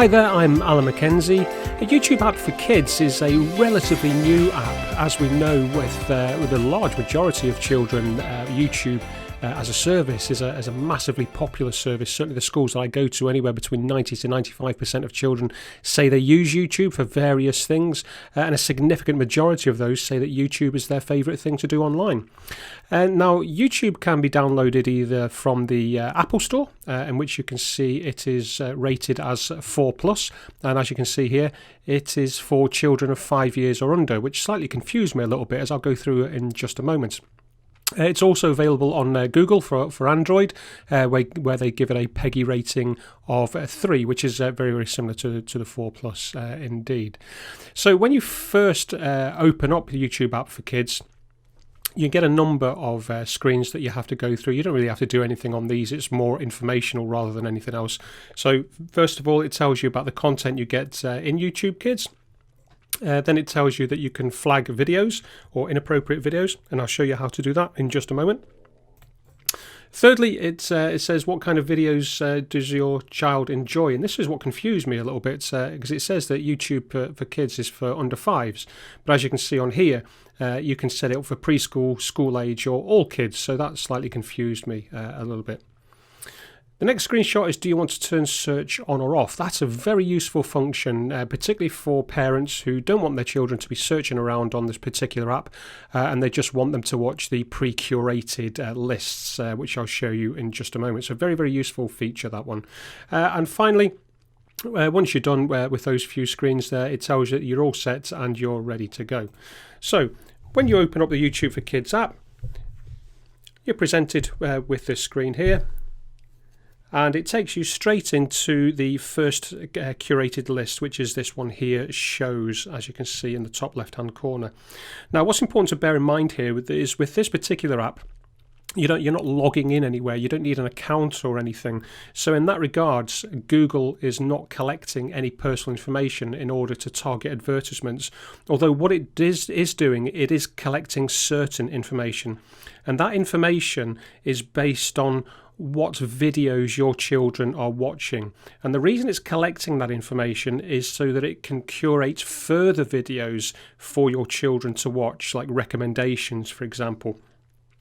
Hi there, I'm Alan Mackenzie. A YouTube app for kids is a relatively new app. As we know, with a large majority of children, YouTube as a service is a massively popular service. Certainly the schools that I go to, anywhere between 90 to 95% of children say they use YouTube for various things, and a significant majority of those say that YouTube is their favourite thing to do online. Now, YouTube can be downloaded either from the Apple Store, in which you can see it is rated as 4+, and as you can see here, it is for children of 5 years or under, which slightly confused me a little bit, as I'll go through it in just a moment. It's also available on Google for Android, where they give it a PEGI rating of 3, which is very, very similar to the 4+, indeed. So when you first open up the YouTube app for kids, you get a number of screens that you have to go through. You don't really have to do anything on these. It's more informational rather than anything else. So first of all, it tells you about the content you get in YouTube Kids. Then it tells you that you can flag videos or inappropriate videos, and I'll show you how to do that in just a moment. Thirdly, it says what kind of videos does your child enjoy, and this is what confused me a little bit, because it says that YouTube for kids is for under 5s, but as you can see on here, you can set it up for preschool, school age, or all kids, so that slightly confused me a little bit. The next screenshot is, do you want to turn search on or off? That's a very useful function, particularly for parents who don't want their children to be searching around on this particular app, and they just want them to watch the pre-curated lists, which I'll show you in just a moment. So very, very useful feature, that one. And finally, once you're done with those few screens there, it tells you that you're all set and you're ready to go. So when you open up the YouTube for Kids app, you're presented with this screen here. And it takes you straight into the first curated list, which is this one here, shows, as you can see in the top left-hand corner. Now, what's important to bear in mind here is with this particular app, you're not logging in anywhere. You don't need an account or anything. So in that regards, Google is not collecting any personal information in order to target advertisements. Although what it is doing, it is collecting certain information. And that information is based on what videos your children are watching. And the reason it's collecting that information is so that it can curate further videos for your children to watch, like recommendations, for example.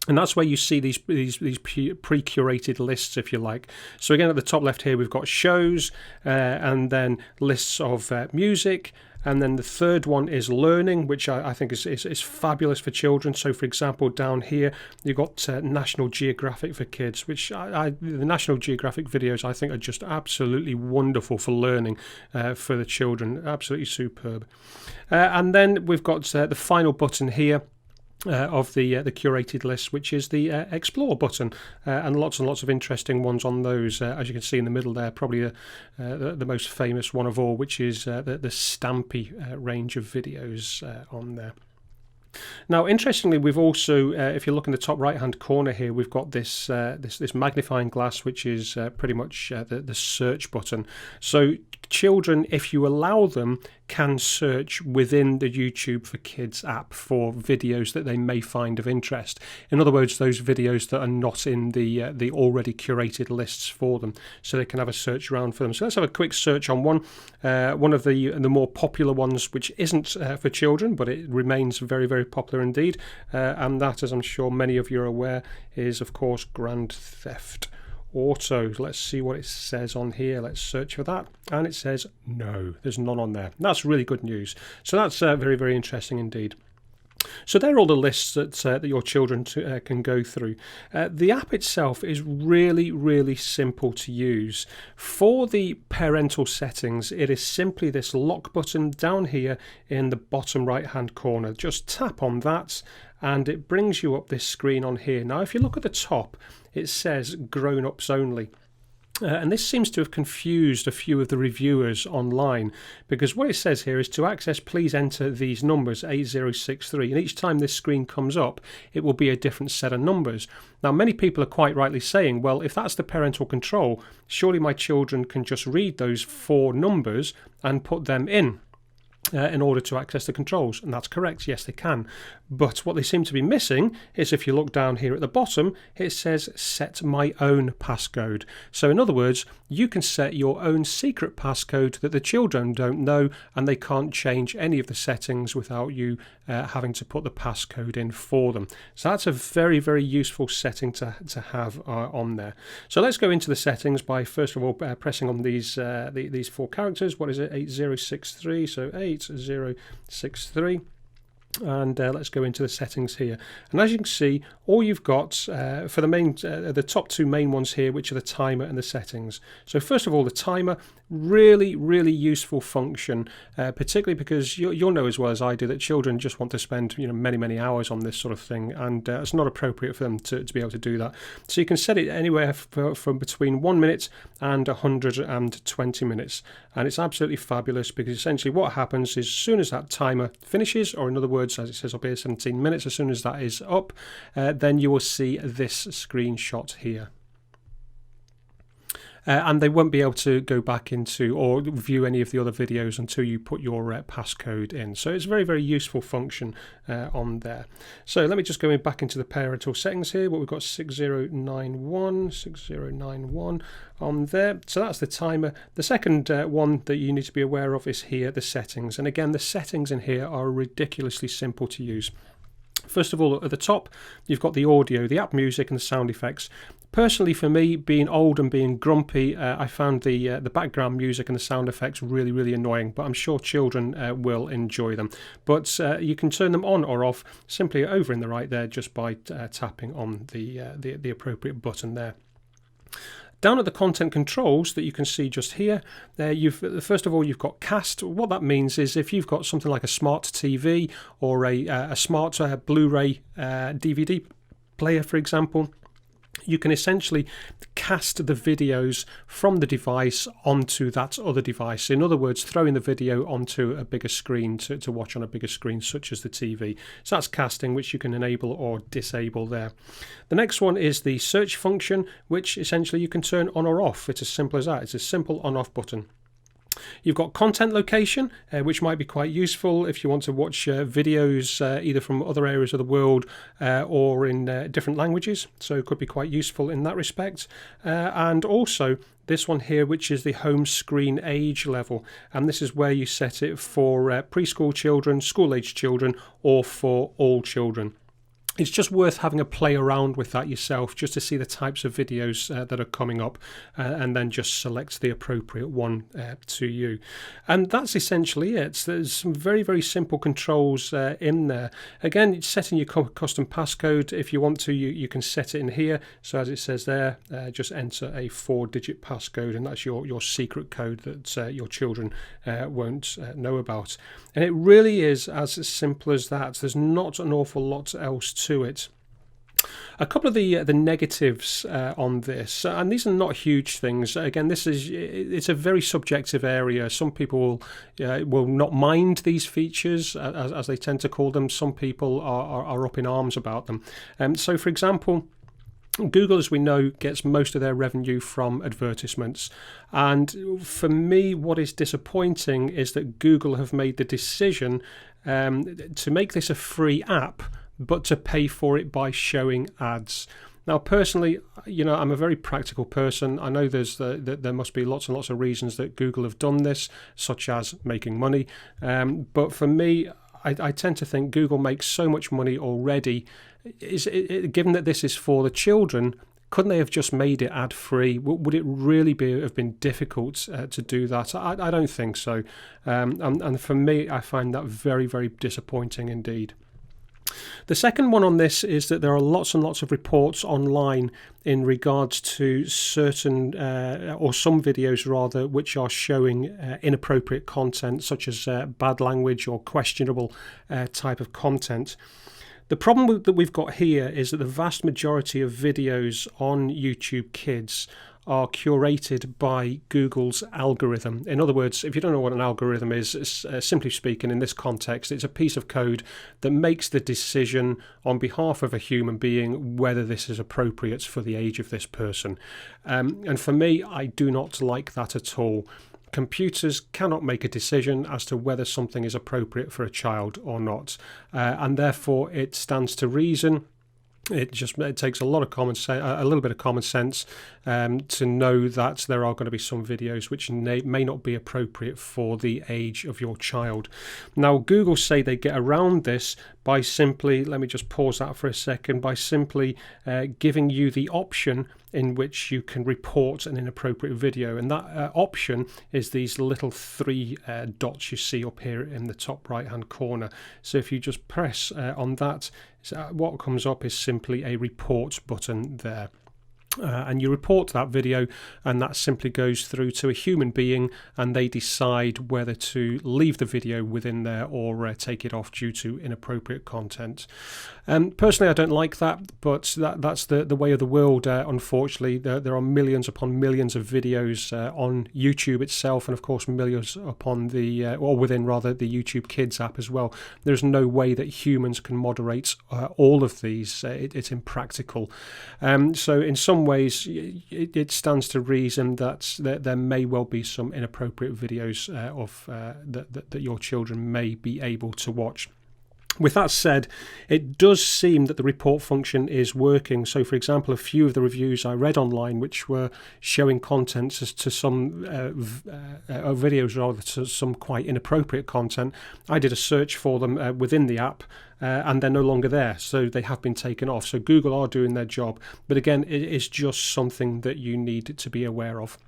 And that's where you see these pre-curated lists, if you like. So again, at the top left here, we've got shows, and then lists of music. And then the third one is learning, which I think is fabulous for children. So, for example, down here, you've got National Geographic for kids, which the National Geographic videos I think are just absolutely wonderful for learning for the children. Absolutely superb. And then we've got the final button here, of the curated list, which is the explore button, and lots of interesting ones on those, as you can see in the middle there, probably the most famous one of all, which is the Stampy range of videos on there. Now, interestingly, we've also, if you look in the top right-hand corner here, we've got this magnifying glass, which is pretty much the search button. So children, if you allow them, can search within the YouTube for Kids app for videos that they may find of interest. In other words, those videos that are not in the already curated lists for them, so they can have a search around for them. So let's have a quick search on one of the more popular ones, which isn't for children, but it remains very, very popular indeed, and that, as I'm sure many of you are aware, is of course Grand Theft Auto. Let's see what it says on here. Let's search for that, and it says no, there's none on there. That's really good news. So that's very, very interesting indeed. So they're all the lists that your children can go through. The app itself is really, really simple to use. For the parental settings, it is simply this lock button down here in the bottom right hand corner. Just tap on that and it brings you up this screen on here. Now, if you look at the top, it says grown-ups only. And this seems to have confused a few of the reviewers online, because what it says here is, to access, please enter these numbers 8063, and each time this screen comes up it will be a different set of numbers. Now, many people are quite rightly saying, well, if that's the parental control, surely my children can just read those 4 numbers and put them in. in order to access the controls, and that's correct, yes they can. But what they seem to be missing is, if you look down here at the bottom, it says set my own passcode. So in other words, you can set your own secret passcode that the children don't know, and they can't change any of the settings without you having to put the passcode in for them. So that's a very, very useful setting to have on there. So let's go into the settings by first of all pressing on these 4 characters. What is it? 8063. So 8063. And let's go into the settings here, and as you can see, all you've got for the main the top 2 main ones here, which are the timer and the settings. So first of all, the timer, really useful function, particularly because you'll know as well as I do that children just want to spend many hours on this sort of thing, and it's not appropriate for them to be able to do that. So you can set it anywhere from between 1 minute and 120 minutes, and it's absolutely fabulous, because essentially what happens is, as soon as that timer finishes, or in other words, as it says up here, 17 minutes, as soon as that is up, then you will see this screenshot here. And they won't be able to go back into or view any of the other videos until you put your passcode in. So it's a very useful function on there. So let me just go back into the parental settings here. What we've got 6091 on there. So that's the timer. The second one that you need to be aware of is here, the settings. And again, the settings in here are ridiculously simple to use. First of all, at the top, you've got the audio, the app music, and the sound effects. Personally, for me, being old and being grumpy, I found the background music and the sound effects really annoying, but I'm sure children will enjoy them. But you can turn them on or off simply over in the right there, just by tapping on the appropriate button there. Down at the content controls that you can see just here, first of all you've got cast. What that means is, if you've got something like a smart TV or a smart Blu-ray DVD player, for example, you can essentially cast the videos from the device onto that other device. In other words, throwing the video onto a bigger screen to watch on a bigger screen, such as the TV. So that's casting, which you can enable or disable there. The next one is the search function, which essentially you can turn on or off. It's as simple as that. It's a simple on-off button. You've got content location, which might be quite useful if you want to watch videos either from other areas of the world or in different languages. So it could be quite useful in that respect. And also this one here, which is the home screen age level. And this is where you set it for preschool children, school-age children, or for all children. It's just worth having a play around with that yourself, just to see the types of videos that are coming up, and then just select the appropriate one to you. And that's essentially it. There's some very simple controls in there. Again, setting your custom passcode. If you want to, you can set it in here. So as it says there, just enter a 4-digit passcode, and that's your secret code that your children won't know about. And it really is as simple as that. There's not an awful lot else to it. A couple of the negatives on this, and these are not huge things. Again, it's a very subjective area. Some people will not mind these features, as they tend to call them. Some people are up in arms about them. So, for example, Google, as we know, gets most of their revenue from advertisements. And for me, what is disappointing is that Google have made the decision to make this a free app, but to pay for it by showing ads. Now, personally, I'm a very practical person. I know there must be lots and lots of reasons that Google have done this, such as making money. But for me, I tend to think Google makes so much money already. Given that this is for the children, couldn't they have just made it ad-free? Would it really have been difficult to do that? I don't think so. And for me, I find that very disappointing indeed. The second one on this is that there are lots and lots of reports online in regards to certain, or some videos rather, which are showing inappropriate content, such as bad language or questionable type of content. The problem that we've got here is that the vast majority of videos on YouTube Kids are curated by Google's algorithm. In other words, if you don't know what an algorithm is, simply speaking, in this context, it's a piece of code that makes the decision on behalf of a human being whether this is appropriate for the age of this person. And for me, I do not like that at all. computers cannot make a decision as to whether something is appropriate for a child or not, and therefore it stands to reason. It takes a lot of a little bit of common sense to know that there are going to be some videos which may not be appropriate for the age of your child. Now, Google say they get around this by simply, let me just pause that for a second, by simply giving you the option in which you can report an inappropriate video, and that option is these little three dots you see up here in the top right hand corner. So if you just press on that, what comes up is simply a report button there. And you report that video, and that simply goes through to a human being, and they decide whether to leave the video within there or take it off due to inappropriate content. Personally, I don't like that, but that's the way of the world. Unfortunately, there are millions upon millions of videos on YouTube itself, and of course millions upon or within rather the YouTube Kids app as well. There's no way that humans can moderate all of these. It's impractical. So in some ways, it stands to reason that there may well be some inappropriate videos that your children may be able to watch. With that said, it does seem that the report function is working. So, for example, a few of the reviews I read online, which were showing contents as to some videos, rather to some quite inappropriate content, I did a search for them within the app, and they're no longer there. So they have been taken off. So Google are doing their job. But again, it is just something that you need to be aware of.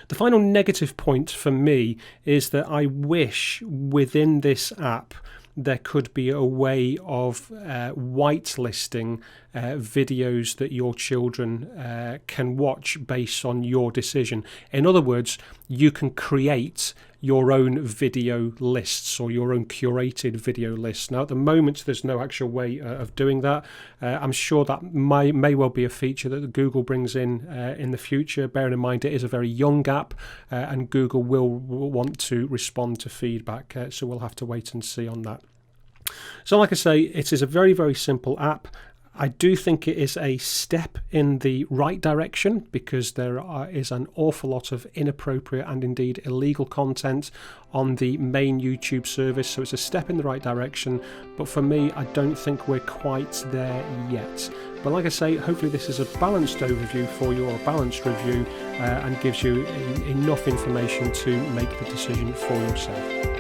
The final negative point for me is that I wish within this app there could be a way of whitelisting videos that your children can watch based on your decision. In other words, you can create your own video lists or your own curated video lists. Now, at the moment, there's no actual way of doing that. I'm sure that may well be a feature that Google brings in the future, bearing in mind it is a very young app, and Google will want to respond to feedback, so we'll have to wait and see on that. So like I say, it is a very, very simple app. I do think it is a step in the right direction because there is an awful lot of inappropriate and indeed illegal content on the main YouTube service. So it's a step in the right direction. But for me, I don't think we're quite there yet. But like I say, hopefully this is a balanced overview for you, or a balanced review, and gives you enough information to make the decision for yourself.